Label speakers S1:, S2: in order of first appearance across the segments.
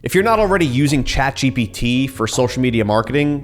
S1: If you're not already using ChatGPT for social media marketing,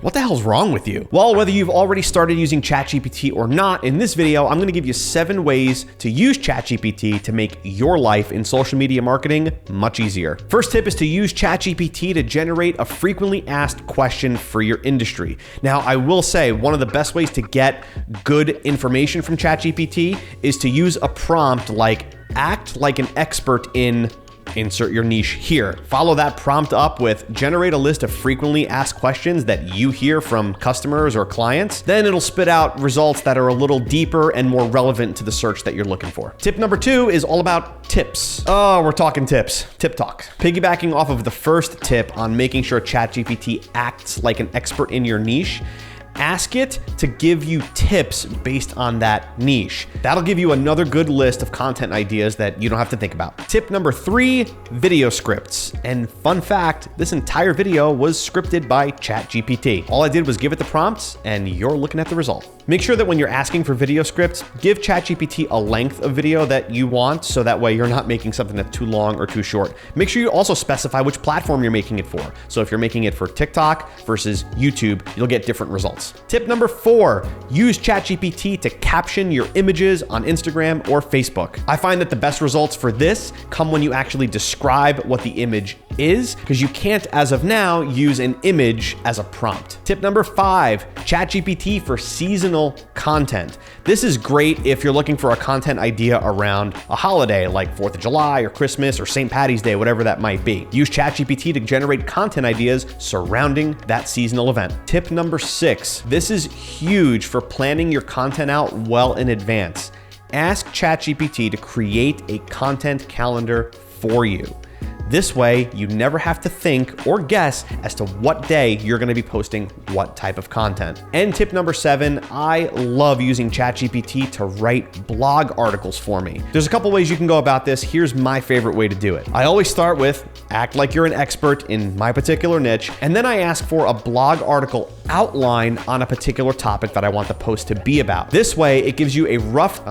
S1: what the hell's wrong with you? Well, whether you've already started using ChatGPT or not, in this video, I'm gonna give you 7 ways to use ChatGPT to make your life in social media marketing much easier. First tip is to use ChatGPT to generate a frequently asked question for your industry. Now, I will say one of the best ways to get good information from ChatGPT is to use a prompt like "act like an expert in" insert your niche here. Follow that prompt up with generate a list of frequently asked questions that you hear from customers or clients. Then it'll spit out results that are a little deeper and more relevant to the search that you're looking for. Tip number 2 is all about tips. Oh, we're talking tips. Tip talk. Piggybacking off of the first tip on making sure ChatGPT acts like an expert in your niche, ask it to give you tips based on that niche. That'll give you another good list of content ideas that you don't have to think about. Tip number 3, video scripts. And fun fact, this entire video was scripted by ChatGPT. All I did was give it the prompts and you're looking at the result. Make sure that when you're asking for video scripts, give ChatGPT a length of video that you want so that way you're not making something that's too long or too short. Make sure you also specify which platform you're making it for. So if you're making it for TikTok versus YouTube, you'll get different results. Tip number 4, use ChatGPT to caption your images on Instagram or Facebook. I find that the best results for this come when you actually describe what the image is, because you can't, as of now, use an image as a prompt. Tip number 5, ChatGPT for seasonal content. This is great if you're looking for a content idea around a holiday like 4th of July or Christmas or St. Patty's Day, whatever that might be. Use ChatGPT to generate content ideas surrounding that seasonal event. Tip number 6, this is huge for planning your content out well in advance. Ask ChatGPT to create a content calendar for you. This way, you never have to think or guess as to what day you're gonna be posting what type of content. And tip number 7, I love using ChatGPT to write blog articles for me. There's a couple ways you can go about this. Here's my favorite way to do it. I always start with act like you're an expert in my particular niche, and then I ask for a blog article outline on a particular topic that I want the post to be about. This way, it gives you a rough,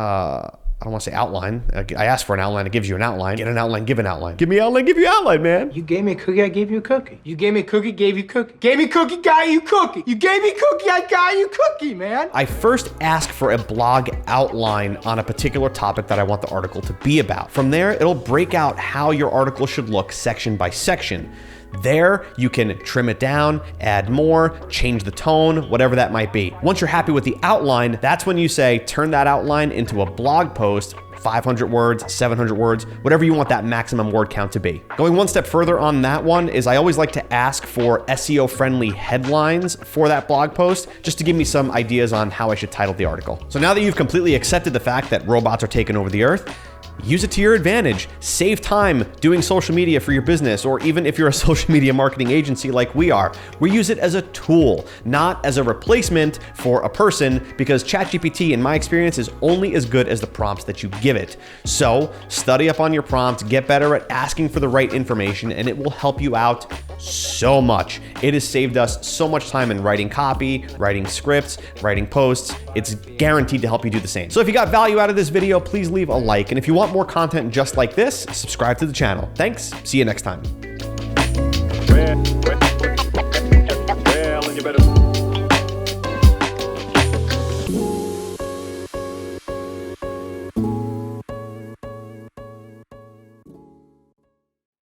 S1: I don't want to say outline. I asked for an outline, it gives you an outline. Get an outline, give an outline. Give me outline, give you outline, man.
S2: You gave me a cookie, I gave you a cookie. You gave me a cookie, gave you cookie. Gave me cookie, got you cookie. You gave me cookie, I got you cookie, man.
S1: I first ask for a blog outline on a particular topic that I want the article to be about. From there, it'll break out how your article should look section by section. There, you can trim it down, add more, change the tone, whatever that might be. Once you're happy with the outline, that's when you say, turn that outline into a blog post, 500 words, 700 words, whatever you want that maximum word count to be. Going one step further on that one is I always like to ask for SEO-friendly headlines for that blog post, just to give me some ideas on how I should title the article. So now that you've completely accepted the fact that robots are taking over the earth, use it to your advantage. Save time doing social media for your business, or even if you're a social media marketing agency like we are. We use it as a tool, not as a replacement for a person, because ChatGPT, in my experience, is only as good as the prompts that you give it. So study up on your prompts, get better at asking for the right information, and it will help you out so much. It has saved us so much time in writing copy, writing scripts, writing posts. It's guaranteed to help you do the same. So if you got value out of this video, please leave a like. And if you want more content just like this, subscribe to the channel. Thanks. See you next time.